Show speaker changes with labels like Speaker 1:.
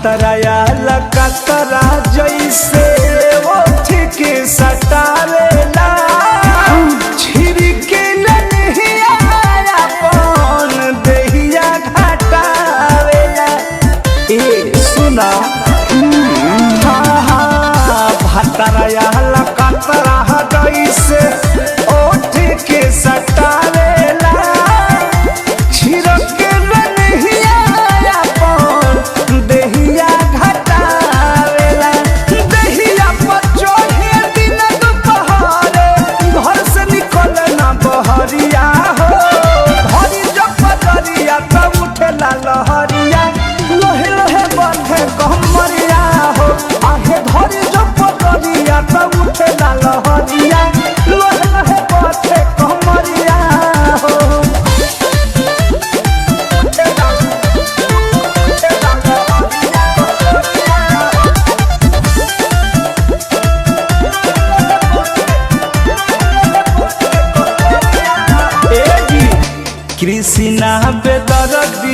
Speaker 1: भतराया लकतरा जैसे वो ठीक सटावेला छिड़के लनिया अपन देहिया घटावेला। ए सुना भतराया लकतरा जैसे वो ठीक सटावेला छिड़के लनिया अपन देहिया घटावेला। देहिया पर चढ़े दिन दुपहरे घर से निकल ना बहरिया हो धरी जब पजरिया तब उठेला लहरिया लोहे लोहे बंधे कमरिया हो आहे धरी जब पजरिया तब उठेला लहरिया लोहे लोहे बंधे कमरिया हो। कृष्णा बेदर्दी